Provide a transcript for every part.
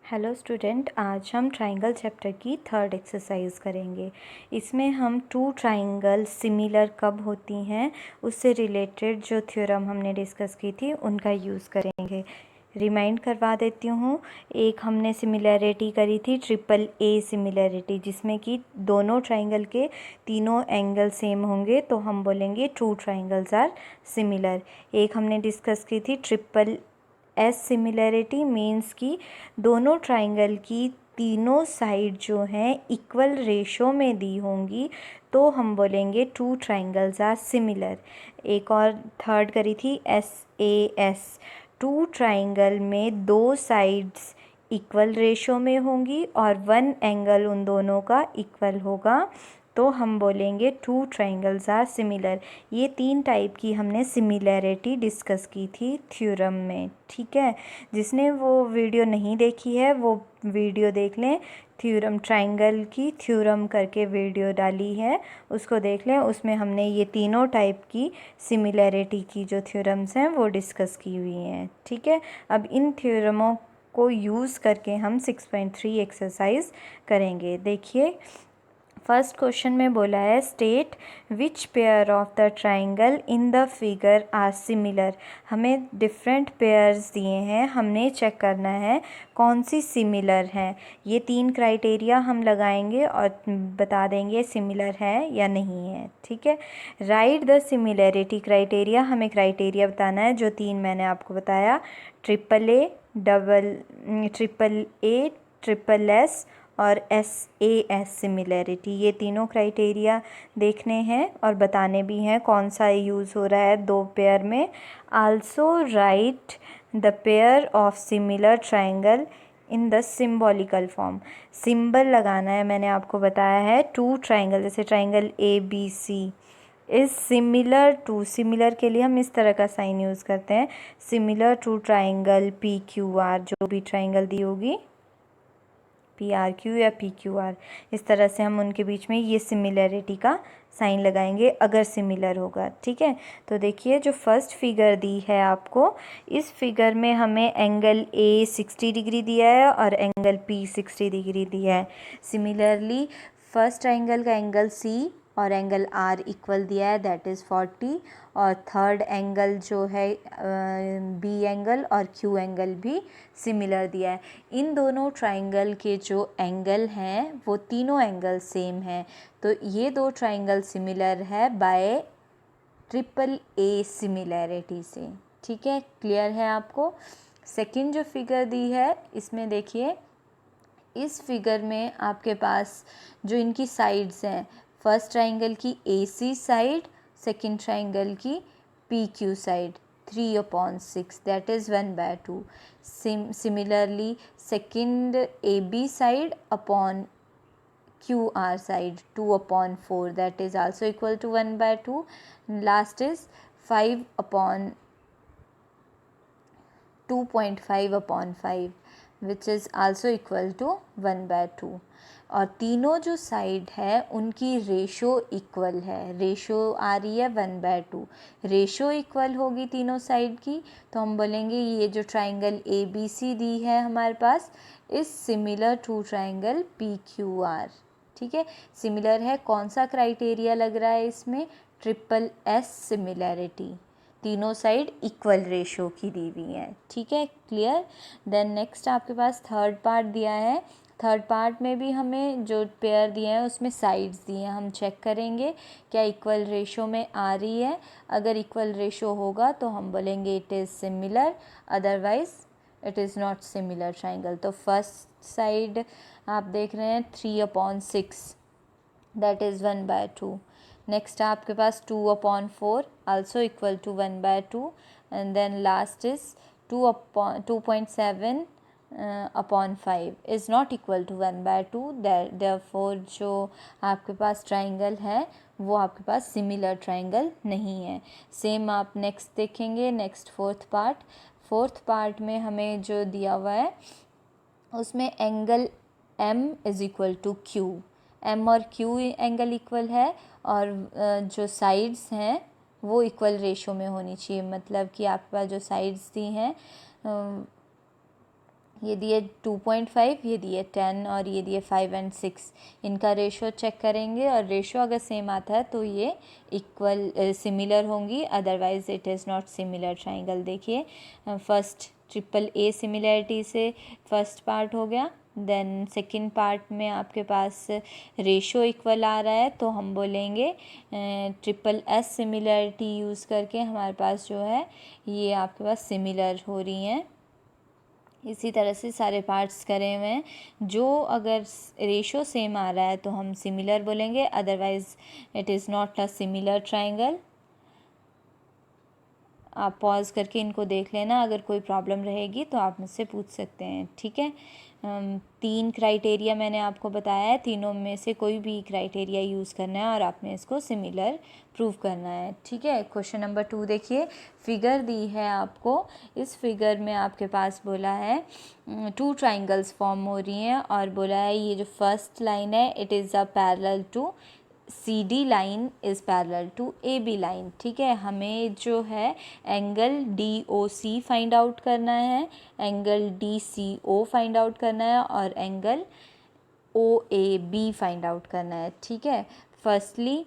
Hello student, आज हम triangle chapter की थर्ड एक्सरसाइज करेंगे। इसमें हम टू ट्राइंगल सिमिलर कब होती हैं उससे रिलेटेड जो थ्योरम हमने डिस्कस की थी उनका यूज़ करेंगे। रिमाइंड करवा देती हूँ। एक हमने सिमिलैरिटी करी थी ट्रिपल ए सिमिलैरिटी, जिसमें कि दोनों ट्राइंगल के तीनों एंगल सेम होंगे तो हम बोलेंगे टू ट्राइंगल्स आर सिमिलर। एक हमने डिस्कस की थी ट्रिपल एस सिमिलैरिटी, मीन्स कि दोनों ट्राइंगल की तीनों साइड जो हैं इक्वल रेशो में दी होंगी तो हम बोलेंगे टू ट्राइंगल्स आर सिमिलर। एक और थर्ड करी थी SAS, टू ट्राइंगल में दो साइड्स इक्वल रेशो में होंगी और वन एंगल उन दोनों का इक्वल होगा तो हम बोलेंगे टू ट्राइंगल्स आर सिमिलर। ये तीन टाइप की हमने सिमिलैरिटी डिस्कस की थी थ्योरम में, ठीक है। जिसने वो वीडियो नहीं देखी है वो वीडियो देख लें। थ्योरम ट्राइंगल की थ्योरम करके वीडियो डाली है, उसको देख लें। उसमें हमने ये तीनों टाइप की सिमिलैरिटी की जो थ्योरम्स हैं वो डिस्कस की हुई हैं, ठीक है। अब इन थ्योरमों को यूज़ करके हम 6.3 एक्सरसाइज करेंगे। देखिए, फर्स्ट क्वेश्चन में बोला है state which pair of the triangle in the figure are similar. हमें डिफरेंट पेयर्स दिए हैं, हमने चेक करना है कौन सी सिमिलर है। ये तीन क्राइटेरिया हम लगाएंगे और बता देंगे सिमिलर है या नहीं है, ठीक है। राइट द सिमिलैरिटी क्राइटेरिया, हमें क्राइटेरिया बताना है जो तीन मैंने आपको बताया, ट्रिपल ए, ट्रिपल एस और SAS सिमिलैरिटी। ये तीनों क्राइटेरिया देखने हैं और बताने भी हैं कौन सा यूज़ हो रहा है दो पेयर में। Also write the pair of similar triangle in the symbolical form. Symbol लगाना है, मैंने आपको बताया है टू ट्राइंगल, जैसे triangle ABC is similar to, similar के लिए हम इस तरह का साइन यूज़ करते हैं, सिमिलर टू ट्राइंगल PQR। जो भी ट्राइंगल दी होगी PRQ या PQR, इस तरह से हम उनके बीच में ये सिमिलैरिटी का साइन लगाएंगे अगर सिमिलर होगा, ठीक है। तो देखिए, जो फर्स्ट फिगर दी है आपको, इस फिगर में हमें एंगल A 60 डिग्री दिया है और एंगल P 60 डिग्री दिया है। सिमिलरली फर्स्ट ट्राइंगल का एंगल C और एंगल R इक्वल दिया है, दैट इज़ 40, और थर्ड एंगल जो है B एंगल और Q एंगल भी सिमिलर दिया है। इन दोनों ट्राइंगल के जो एंगल हैं वो तीनों एंगल सेम हैं, तो ये दो ट्राइंगल सिमिलर है बाय ट्रिपल A सिमिलैरिटी से, ठीक है। क्लियर है आपको। सेकंड जो फिगर दी है इसमें देखिए, इस फिगर में आपके पास जो इनकी साइड्स हैं, फर्स्ट ट्राइंगल की AC साइड, सेकंड ट्राइंगल की PQ side, 3/6 that is 1/2। Similarly second AB side upon QR side 2/4 that is also equal to 1/2. Last is 2.5/5 which is also equal to 1/2। और तीनों जो साइड है उनकी ratio equal है, ratio आ रही है 1/2। Ratio equal होगी तीनों साइड की तो हम बोलेंगे ये जो ट्राइंगल ABC दी है हमारे पास is similar to triangle PQR, ठीक है। सिमिलर है, कौन सा क्राइटेरिया लग रहा है इसमें, ट्रिपल S सिमिलैरिटी, तीनों साइड इक्वल रेशो की दी हुई है, ठीक है। क्लियर। देन नेक्स्ट आपके पास थर्ड पार्ट दिया है। थर्ड पार्ट में भी हमें जो पेयर दिए हैं उसमें साइड्स दिए हैं, हम चेक करेंगे क्या इक्वल रेशो में आ रही है। अगर इक्वल रेशो होगा तो हम बोलेंगे it is similar, otherwise it is not similar triangle. तो फर्स्ट साइड आप देख रहे हैं 3/6 दैट इज़ 1/2। नेक्स्ट आपके पास 2/4 also equal to 1/2 and then last is 2.7/5 is not equal to 1/2। Therefore जो आपके पास ट्राइंगल है वो आपके पास सिमिलर ट्राइंगल नहीं है। सेम आप नेक्स्ट देखेंगे, नेक्स्ट फोर्थ पार्ट में हमें जो दिया हुआ है उसमें angle M is equal to Q, M और Q एंगल इक्वल है और जो साइड्स हैं वो इक्वल रेशो में होनी चाहिए, मतलब कि आपके पास जो साइड्स दी हैं ये दिए 2.5, ये दिए 10 और ये दिए 5 एंड 6। इनका रेशो चेक करेंगे और रेशो अगर सेम आता है तो ये इक्वल सिमिलर होंगी, otherwise it is not similar triangle. देखिए फर्स्ट ट्रिपल ए सिमिलैरिटी से फर्स्ट पार्ट हो गया, देन सेकंड पार्ट में आपके पास रेशो इक्वल आ रहा है तो हम बोलेंगे ट्रिपल एस सिमिलैरिटी यूज़ करके हमारे पास जो है ये आपके पास सिमिलर हो रही हैं। इसी तरह से सारे पार्ट्स करे हुए हैं, जो अगर रेशो सेम आ रहा है तो हम सिमिलर बोलेंगे, otherwise it is not a similar triangle. आप पॉज करके इनको देख लेना, अगर कोई प्रॉब्लम रहेगी तो आप मुझसे पूछ सकते हैं, ठीक है। 3 क्राइटेरिया मैंने आपको बताया है, तीनों में से कोई भी क्राइटेरिया यूज़ करना है और आपने इसको सिमिलर प्रूव करना है, ठीक है। क्वेश्चन नंबर 2 देखिए, फिगर दी है आपको, इस फिगर में आपके पास बोला है 2 ट्राइंगल्स फॉर्म हो रही हैं और बोला है ये जो फर्स्ट लाइन है it is a parallel to CD line is parallel to AB line, ठीक है। हमें जो है एंगल DOC फाइंड आउट करना है, एंगल DCO फाइंड आउट करना है और एंगल OAB फाइंड आउट करना है, ठीक है। फर्स्टली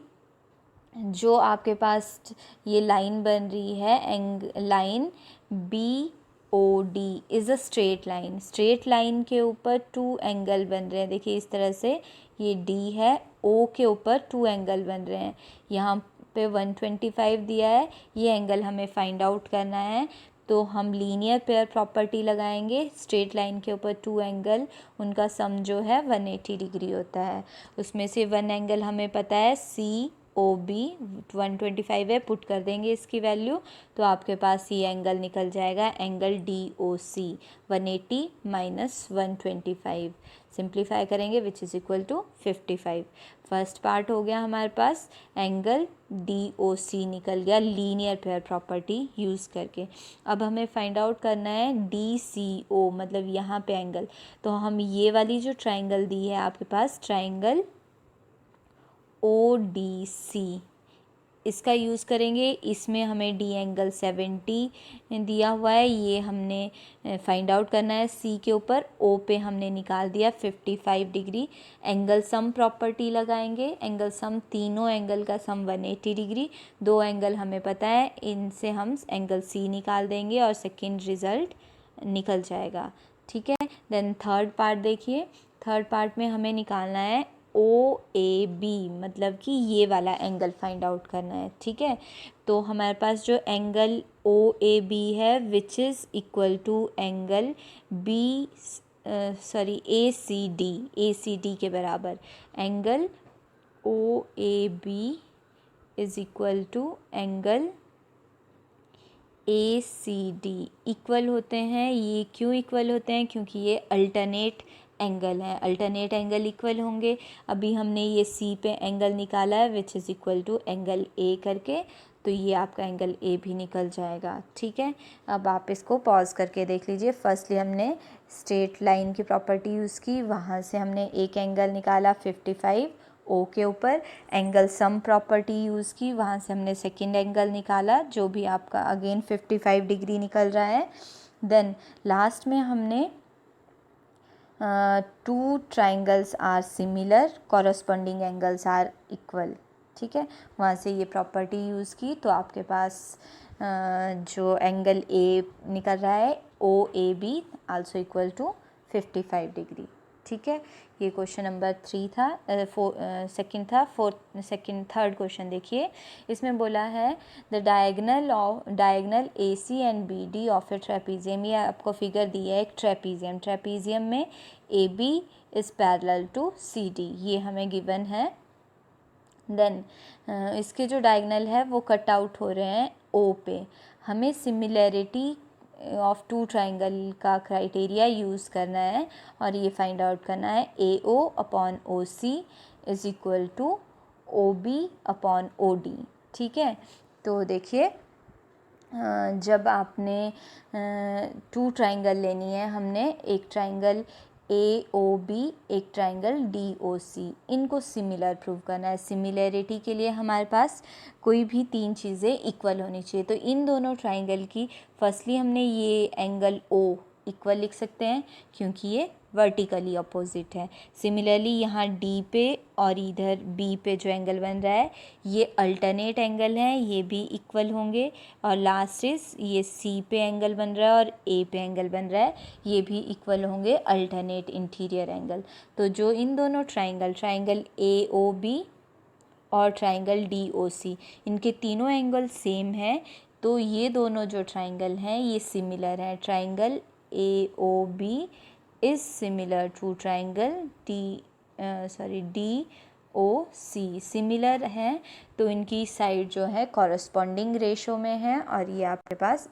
जो आपके पास ये लाइन बन रही है, line BOD is a straight line, straight line के ऊपर 2 एंगल बन रहे हैं। देखिए इस तरह से ये D है, O के ऊपर 2 एंगल बन रहे हैं, यहाँ पे 125 दिया है, ये एंगल हमें फाइंड आउट करना है। तो हम लीनियर पेयर प्रॉपर्टी लगाएंगे, स्ट्रेट लाइन के ऊपर 2 एंगल, उनका सम जो है 180 डिग्री होता है। उसमें से 1 एंगल हमें पता है COB 125 है, पुट कर देंगे इसकी वैल्यू तो आपके पास ये एंगल निकल जाएगा, एंगल DOC 180 माइनस 125, सिंप्लीफाई करेंगे which is equal to 55। First part हो गया हमारे पास, एंगल DOC निकल गया लीनियर पेयर प्रॉपर्टी यूज़ करके। अब हमें फाइंड आउट करना है DCO, मतलब यहाँ पे एंगल, तो हम ये वाली जो ट्राइंगल दी है आपके पास, ट्राइंगल ODC, इसका यूज़ करेंगे। इसमें हमें D एंगल 70 दिया हुआ है, ये हमने फाइंड आउट करना है। C के ऊपर O पे हमने निकाल दिया 55 डिग्री। एंगल सम प्रॉपर्टी लगाएंगे, एंगल सम, तीनों एंगल का सम 180 डिग्री, 2 एंगल हमें पता है, इनसे हम एंगल C निकाल देंगे और सेकेंड रिज़ल्ट निकल जाएगा, ठीक है। देन थर्ड पार्ट देखिए, थर्ड पार्ट में हमें निकालना है OAB, मतलब कि ये वाला एंगल फाइंड आउट करना है, ठीक है। तो हमारे पास जो एंगल OAB है which is equal to angle ACD के बराबर, angle OAB is equal to angle ACD इक्वल होते हैं। ये क्यों इक्वल होते हैं? क्योंकि ये अल्टरनेट एंगल हैं, अल्टरनेट एंगल इक्वल होंगे। अभी हमने ये C पे एंगल निकाला है which is equal to angle A करके, तो ये आपका एंगल A भी निकल जाएगा, ठीक है। अब आप इसको पॉज करके देख लीजिए। फर्स्टली हमने स्ट्रेट लाइन की प्रॉपर्टी यूज़ की, वहाँ से हमने एक एंगल निकाला 55 O के ऊपर, एंगल सम प्रॉपर्टी यूज़ की, वहाँ से हमने सेकेंड एंगल निकाला जो भी आपका अगेन 55 डिग्री निकल रहा है। देन लास्ट में हमने 2 triangles are similar, corresponding angles are equal, ठीक है, वहाँ से ये प्रॉपर्टी यूज़ की तो आपके पास जो एंगल A निकल रहा है OAB also equal to 55 degree, ठीक है। ये क्वेश्चन नंबर 3 था, सेकंड था। थर्ड क्वेश्चन देखिए, इसमें बोला है the diagonal AC and BD of a trapezium, ये आपको फिगर दी है एक ट्रेपीजियम, ट्रेपीजियम में AB is parallel to CD, ये हमें गिवन है। देन इसके जो डायगनल है वो कट आउट हो रहे हैं O पे। हमें सिमिलैरिटी ऑफ 2 ट्राइंगल का क्राइटेरिया यूज़ करना है और ये फाइंड आउट करना है AO upon OC is equal to OB upon OD, ठीक है। तो देखिए जब आपने 2 ट्राइंगल लेनी है, हमने एक ट्राइंगल AOB, एक ट्राइंगल DOC, इनको सिमिलर प्रूव करना है। सिमिलैरिटी के लिए हमारे पास कोई भी 3 चीज़ें इक्वल होनी चाहिए। तो इन दोनों ट्राइंगल की फर्स्टली हमने ये एंगल O इक्वल लिख सकते हैं क्योंकि ये वर्टिकली अपोजिट है। सिमिलरली यहाँ D पे और इधर B पे जो एंगल बन रहा है ये अल्टरनेट एंगल है, ये भी इक्वल होंगे। और लास्ट इज ये C पे एंगल बन रहा है और A पे एंगल बन रहा है, ये भी इक्वल होंगे, अल्टरनेट इंटीरियर एंगल। तो जो इन दोनों ट्राइंगल AOB और ट्राइंगल DOC, इनके तीनों एंगल सेम है, तो ये दोनों जो ट्राइंगल हैं ये सिमिलर हैं। Triangle AOB is similar to triangle DOC, similar हैं, तो इनकी साइड जो है कॉरस्पॉन्डिंग रेशो में है और ये आपके पास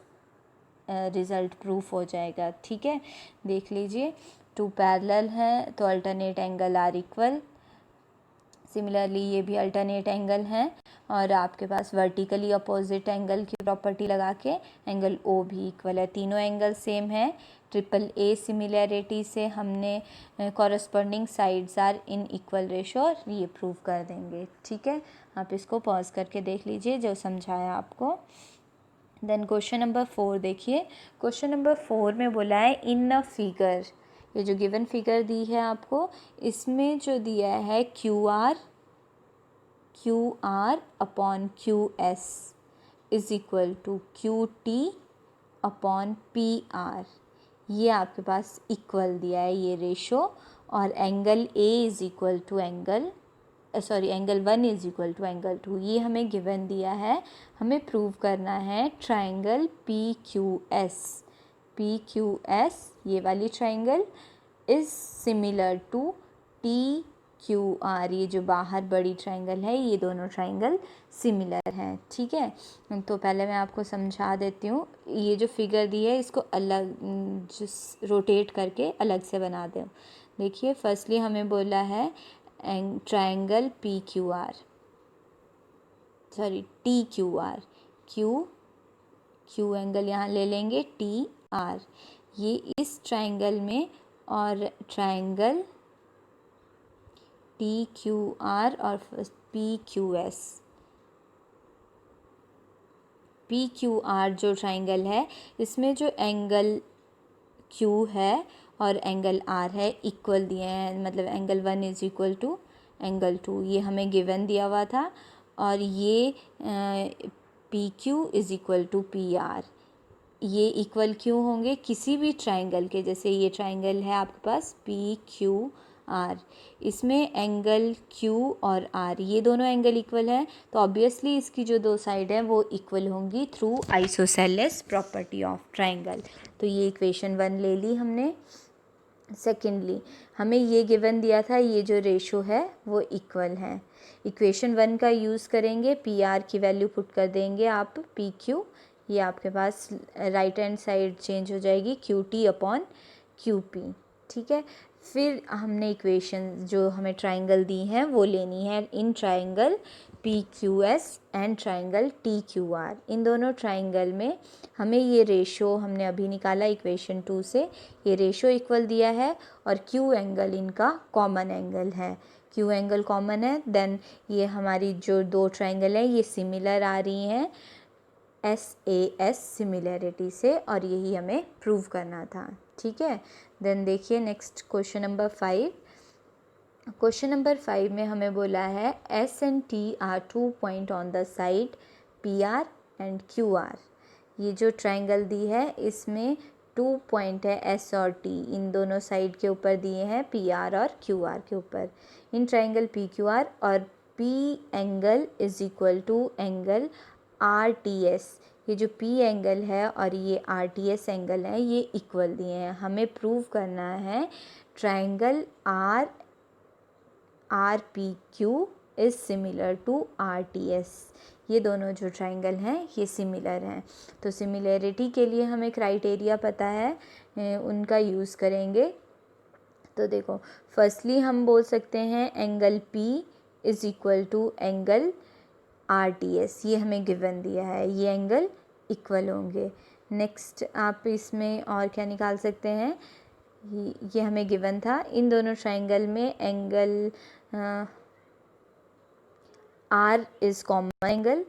रिज़ल्ट प्रूफ हो जाएगा। ठीक है, देख लीजिए, टू पैरेलल हैं तो alternate angle are equal. Similarly ये भी अल्टरनेट एंगल हैं और आपके पास वर्टिकली अपोजिट एंगल की प्रॉपर्टी लगा के एंगल O भी इक्वल है, तीनों एंगल सेम है। ट्रिपल A सिमिलैरिटी से हमने corresponding sides are in equal ratio और ये प्रूव कर देंगे। ठीक है, आप इसको पॉज करके देख लीजिए जो समझाया आपको। देन क्वेश्चन नंबर 4 देखिए। क्वेश्चन नंबर 4 में बोला है इन अ फिगर, ये जो गिवन फिगर दी है आपको, इसमें जो दिया है QR upon QS is equal to QT upon PR, ये आपके पास इक्वल दिया है ये रेशो। और angle A is equal to angle 1 is equal to angle 2, ये हमें गिवन दिया है। हमें प्रूव करना है ट्राइंगल PQS, ये वाली triangle is similar to TQR, ये जो बाहर बड़ी ट्राइंगल है, ये दोनों ट्राइंगल सिमिलर हैं। ठीक है, तो पहले मैं आपको समझा देती हूँ। ये जो फिगर दी है इसको अलग रोटेट करके अलग से बना दें। देखिए, फर्स्टली हमें बोला है ट्राइंगल TQR, Q एंगल यहाँ ले लेंगे, TR ये इस ट्राइंगल में, और ट्राइंगल TQR और PQR जो ट्राइंगल है इसमें जो एंगल Q है और एंगल R है इक्वल दिए हैं, मतलब angle 1 is equal to angle 2, ये हमें गिवन दिया हुआ था। और ये PQ is equal to PR, ये इक्वल क्यों होंगे किसी भी ट्राइंगल के, जैसे ये ट्राइंगल है आपके पास PQR, इसमें एंगल Q और R ये दोनों एंगल इक्वल है, तो ऑब्वियसली इसकी जो दो साइड हैं वो इक्वल होंगी through isosceles property of triangle. तो ये इक्वेशन 1 ले ली हमने। सेकेंडली हमें ये गिवन दिया था ये जो रेशो है वो इक्वल है। इक्वेशन 1 का यूज़ करेंगे, PR की वैल्यू पुट कर देंगे आप PQ, ये आपके पास राइट हैंड साइड चेंज हो जाएगी QT अपॉन QP। ठीक है, फिर हमने इक्वेशन जो हमें ट्राइंगल दी हैं वो लेनी है in triangle PQS and triangle TQR। इन दोनों ट्राइंगल में हमें ये रेशो हमने अभी निकाला इक्वेशन 2 से, ये रेशो इक्वल दिया है और Q एंगल इनका कॉमन एंगल है, Q एंगल कॉमन है। देन ये हमारी जो दो ट्राइंगल है ये सिमिलर आ रही हैं SAS सिमिलैरिटी से, और यही हमें प्रूव करना था। ठीक है, देन देखिए next question number 5। Question number 5 में हमें बोला है S and T are 2 point on the side PR and QR। ये जो ट्राइंगल दी है इसमें 2 पॉइंट है S और T, इन दोनों साइड के ऊपर दिए हैं PR और QR के ऊपर। इन ट्राइंगल PQR और P angle is equal to angle RTS, ये जो P एंगल है और ये RTS एंगल है ये इक्वल दिए हैं। हमें प्रूव करना है triangle RPQ is similar to RTS, ये दोनों जो ट्राइंगल हैं ये सिमिलर हैं। तो सिमिलैरिटी के लिए हमें क्राइटेरिया पता है, उनका यूज़ करेंगे। तो देखो, फर्स्टली हम बोल सकते हैं angle P is equal to angle RTS, ये हमें गिवन दिया है, ये एंगल इक्वल होंगे। नेक्स्ट आप इसमें और क्या निकाल सकते हैं, ये हमें गिवन था इन दोनों ट्राइंगल में angle R is common angle.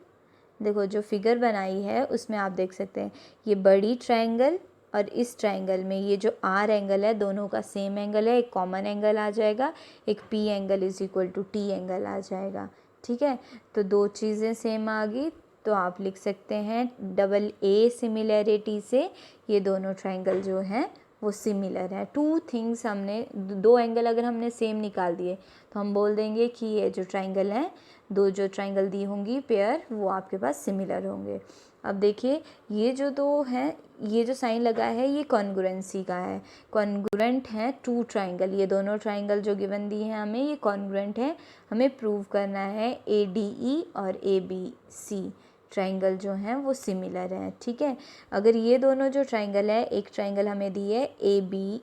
देखो जो फिगर बनाई है उसमें आप देख सकते हैं ये बड़ी ट्राइंगल और इस ट्राइंगल में ये जो आर एंगल है दोनों का सेम एंगल है, एक कॉमन एंगल आ जाएगा, एक P angle is equal to T angle आ जाएगा। ठीक है, तो दो चीज़ें सेम आ गई, तो आप लिख सकते हैं डबल ए सिमिलैरिटी से ये दोनों ट्राइंगल जो हैं वो सिमिलर है। टू थिंग्स हमने, दो एंगल अगर हमने सेम निकाल दिए तो हम बोल देंगे कि ये जो ट्राइंगल हैं, दो जो ट्राइंगल दी होंगी पेयर, वो आपके पास सिमिलर होंगे। अब देखिए ये जो दो हैं, ये जो साइन लगा है ये कॉन्ग्रुएंसी का है, कॉन्ग्रुएंट हैं टू ट्राइंगल, ये दोनों ट्राइंगल जो गिवन दी हैं हमें ये कॉन्ग्रुएंट है। हमें प्रूव करना है ADE और ABC ट्राइंगल जो हैं वो सिमिलर हैं। ठीक है, अगर ये दोनों जो ट्राइंगल है, एक ट्राइंगल हमें दी है ABE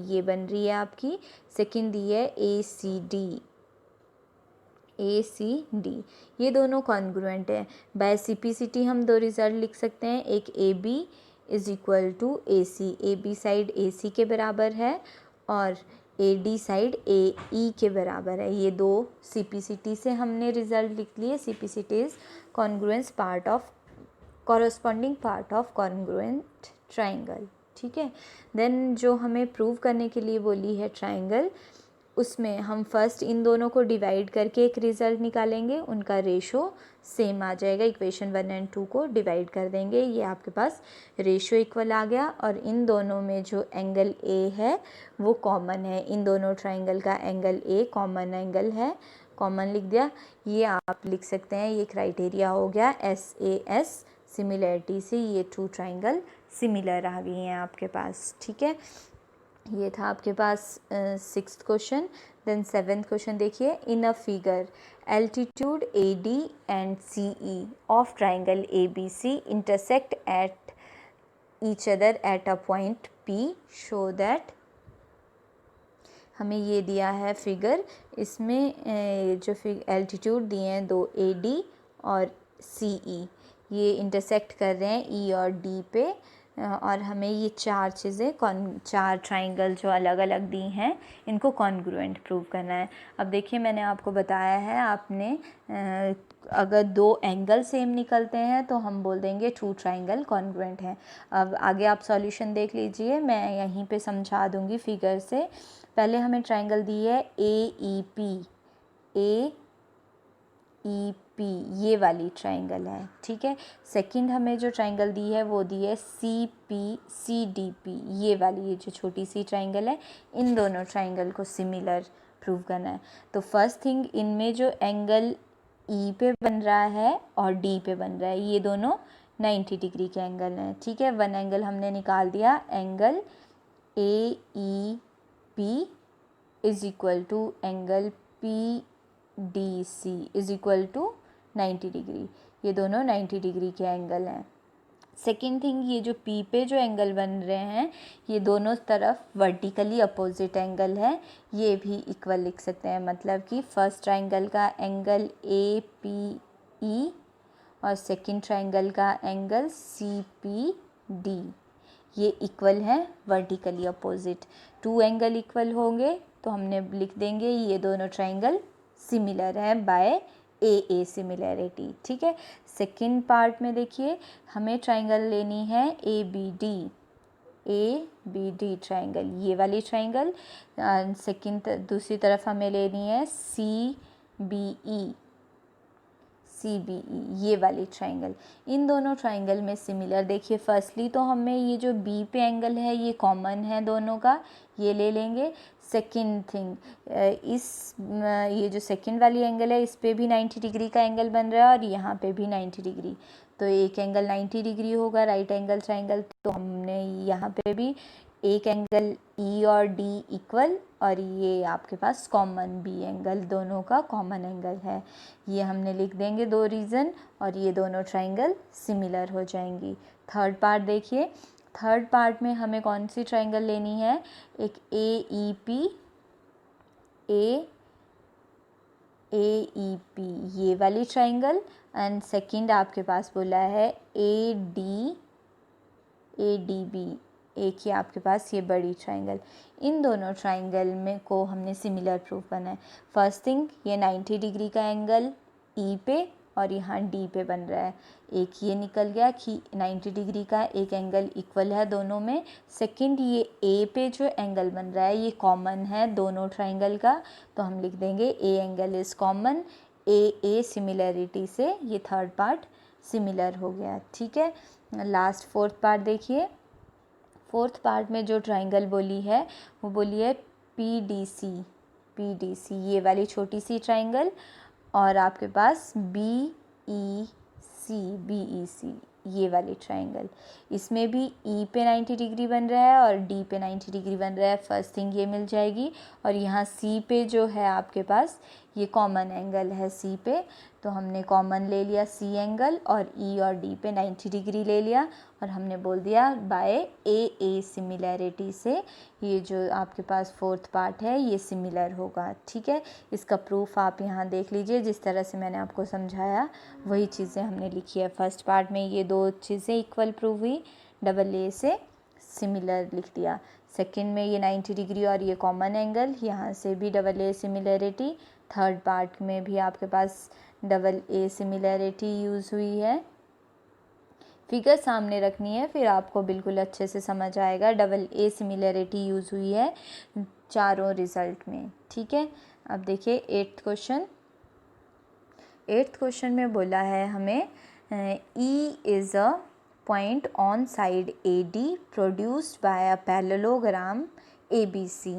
ये बन रही है आपकी, सेकंड दी है ACD, ये दोनों कॉन्ग्रुएंट है। बाय सिम्प्लिसिटी हम दो रिजल्ट लिख सकते हैं, एक AB is equal to AC, AB side AC के बराबर है और AD साइड AE के बराबर है। ये दो CPCT से हमने रिजल्ट लिख लिए। CPCT is congruence part of, corresponding part of congruent triangle. ठीक है, देन जो हमें प्रूव करने के लिए बोली है ट्राइंगल, उसमें हम फर्स्ट इन दोनों को डिवाइड करके एक रिज़ल्ट निकालेंगे, उनका रेशो सेम आ जाएगा, इक्वेशन 1 और 2 को डिवाइड कर देंगे, ये आपके पास रेशो इक्वल आ गया। और इन दोनों में जो एंगल ए है वो कॉमन है, इन दोनों ट्राइंगल का एंगल ए कॉमन एंगल है, कॉमन लिख दिया। ये आप लिख सकते हैं, ये क्राइटेरिया हो गया SAS, सिमिलैरिटी से ये टू ट्राइंगल सिमिलर आ गई हैं आपके पास। ठीक है, ये था आपके पास 6th question. Then 7th question देखिए, in a figure altitude AD and CE of triangle ABC intersect at each other at a point P, show that. हमें ये दिया है फिगर, इसमें जो एल्टीट्यूड दिए हैं दो AD और CE, ये इंटरसेक्ट कर रहे हैं E और D पे, और हमें ये चार चीज़ें चार ट्राइंगल जो अलग अलग दी हैं इनको कॉन्ग्रुएंट प्रूव करना है। अब देखिए मैंने आपको बताया है, आपने अगर दो एंगल सेम निकलते हैं तो हम बोल देंगे टू ट्राइंगल कॉन्ग्रुएंट हैं। अब आगे आप सॉल्यूशन देख लीजिए, मैं यहीं पे समझा दूंगी फिगर से। पहले हमें ट्राइंगल दी है AEP, ये वाली ट्राइंगल है। ठीक है, सेकंड हमें जो ट्राइंगल दी है वो दी है CPCDP, ये वाली, ये जो छोटी सी ट्राइंगल है, इन दोनों ट्राइंगल को सिमिलर प्रूव करना है। तो फर्स्ट थिंग, इनमें जो एंगल E पे बन रहा है और D पे बन रहा है, ये दोनों 90 डिग्री के एंगल हैं। ठीक है, वन एंगल हमने निकाल दिया, angle AEP is equal to angle PDC is equal to 90 degree, ये दोनों 90 डिग्री के एंगल हैं। सेकेंड थिंग, ये जो P पे जो एंगल बन रहे हैं ये दोनों तरफ वर्टिकली अपोजिट एंगल है, ये भी इक्वल लिख सकते हैं, मतलब कि फर्स्ट ट्राइंगल का एंगल APE और सेकेंड ट्राइंगल का एंगल CPD, ये इक्वल है vertically opposite. Two angle equal होंगे तो हमने लिख देंगे ये दोनों ट्राइंगल सिमिलर है बाय AA सिमिलैरिटी। ठीक है, सेकंड पार्ट में देखिए, हमें ट्राइंगल लेनी है ABD ट्राइंगल, ये वाली ट्राइंगल। सेकंड दूसरी तरफ हमें लेनी है CBE, ये वाली ट्राइंगल। इन दोनों ट्राइंगल में सिमिलर देखिए, फर्स्टली तो हमें ये जो B पे एंगल है ये कॉमन है दोनों का, ये ले लेंगे। सेकंड थिंग, ये जो सेकंड वाली एंगल है इस पे भी 90 डिग्री का एंगल बन रहा है और यहाँ पे भी 90 डिग्री, तो एक एंगल 90 डिग्री होगा राइट एंगल ट्राइंगल, तो हमने यहाँ पे भी एक एंगल E और D इक्वल, और ये आपके पास कॉमन B एंगल, दोनों का कॉमन एंगल है, ये हमने लिख देंगे दो रीज़न, और ये दोनों ट्राइंगल सिमिलर हो जाएंगी। थर्ड पार्ट देखिए, थर्ड पार्ट में हमें कौन सी ट्राइंगल लेनी है, एक AEP ये वाली ट्राइंगल, एंड सेकंड आपके पास बोला है ADB, एक ही आपके पास ये बड़ी ट्राइंगल। इन दोनों ट्राइंगल में को हमने सिमिलर प्रूव करना है। फर्स्ट थिंग, ये 90 डिग्री का एंगल E पे और यहाँ डी पे बन रहा है। एक ये निकल गया कि 90 डिग्री का एक एंगल इक्वल है दोनों में। सेकंड, ये ए पे जो एंगल बन रहा है ये कॉमन है दोनों ट्राइंगल का, तो हम लिख देंगे A angle is common. A similarity से ये थर्ड पार्ट सिमिलर हो गया। ठीक है, लास्ट फोर्थ पार्ट देखिए। फोर्थ पार्ट में जो ट्राइंगल बोली है वो बोली है पी डी सी, ये वाली छोटी सी ट्राइंगल, और आपके पास बी ई सी ये वाली ट्राइंगल। इसमें भी ई पे 90 डिग्री बन रहा है और डी पे 90 डिग्री बन रहा है, फर्स्ट थिंग ये मिल जाएगी। और यहाँ सी पे जो है आपके पास ये कॉमन एंगल है सी पे, तो हमने कॉमन ले लिया सी एंगल, और ई और डी पे 90 डिग्री ले लिया, और हमने बोल दिया बाय ए सिमिलैरिटी से ये जो आपके पास फोर्थ पार्ट है ये सिमिलर होगा। ठीक है, इसका प्रूफ आप यहाँ देख लीजिए, जिस तरह से मैंने आपको समझाया वही चीज़ें हमने लिखी है। फर्स्ट पार्ट में ये दो चीज़ें इक्वल प्रूव हुई, डबल ए से सिमिलर लिख दिया। सेकंड में ये 90 डिग्री और ये कॉमन एंगल, यहाँ से भी double A similarity. Third part में भी आपके पास डबल ए सिमिलरिटी यूज़ हुई है। फिगर सामने रखनी है, फिर आपको बिल्कुल अच्छे से समझ आएगा। डबल ए सिमिलरिटी यूज़ हुई है चारों रिज़ल्ट में। ठीक है, अब देखिए एट्थ क्वेश्चन में बोला है हमें E is a point on side A D produced by a parallelogram A B C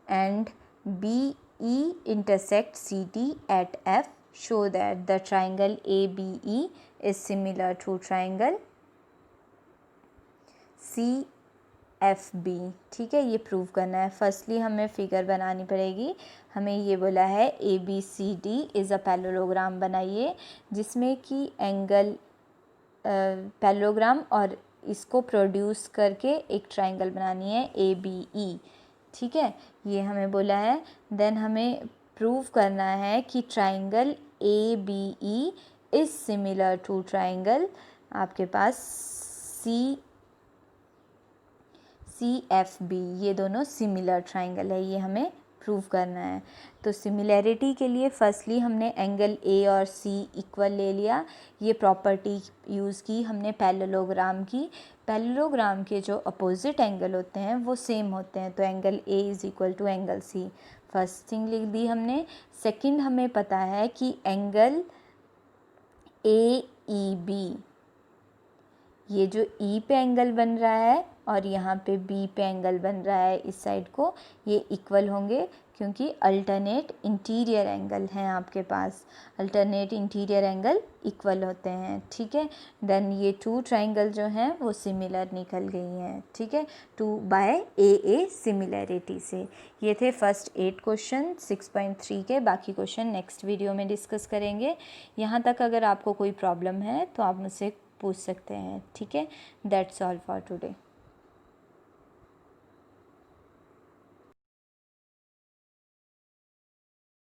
and B E intersect C D at F, show that the triangle A B E is similar to triangle C F B. ठीक है, ये prove करना है। Firstly हमें figure बनानी पड़ेगी। हमें ये बोला है A B C D is a parallelogram बनाइए, जिसमें कि एंगल पैरेललोग्राम और इसको प्रोड्यूस करके एक ट्राइंगल बनानी है ए बी ई। ठीक है, ये हमें बोला है। देन हमें प्रूव करना है कि triangle A B E is similar to triangle आपके पास सी एफ बी, ये दोनों सिमिलर ट्राइंगल है, ये हमें प्रूव करना है। तो सिमिलैरिटी के लिए फर्स्टली हमने एंगल ए और सी इक्वल ले लिया। ये प्रॉपर्टी यूज़ की हमने पैरेललोग्राम की। पैरेललोग्राम के जो अपोजिट एंगल होते हैं वो सेम होते हैं, तो angle A is equal to angle C, first thing लिख दी हमने। सेकंड, हमें पता है कि एंगल ए ई बी, ये जो ई पे एंगल बन रहा है और यहाँ पे बी पे एंगल बन रहा है इस साइड को, ये इक्वल होंगे क्योंकि अल्टरनेट इंटीरियर एंगल हैं आपके पास। अल्टरनेट इंटीरियर एंगल इक्वल होते हैं। ठीक है, देन ये टू ट्राइंगल जो हैं वो सिमिलर निकल गई हैं। ठीक है, टू बाय ए सिमिलैरिटी से। ये थे फर्स्ट 8 क्वेश्चन 6.3 के। बाकी क्वेश्चन नेक्स्ट वीडियो में डिस्कस करेंगे। यहाँ तक अगर आपको कोई प्रॉब्लम है तो आप मुझसे पूछ सकते हैं। ठीक है, दैट्स ऑल फॉर टुडे।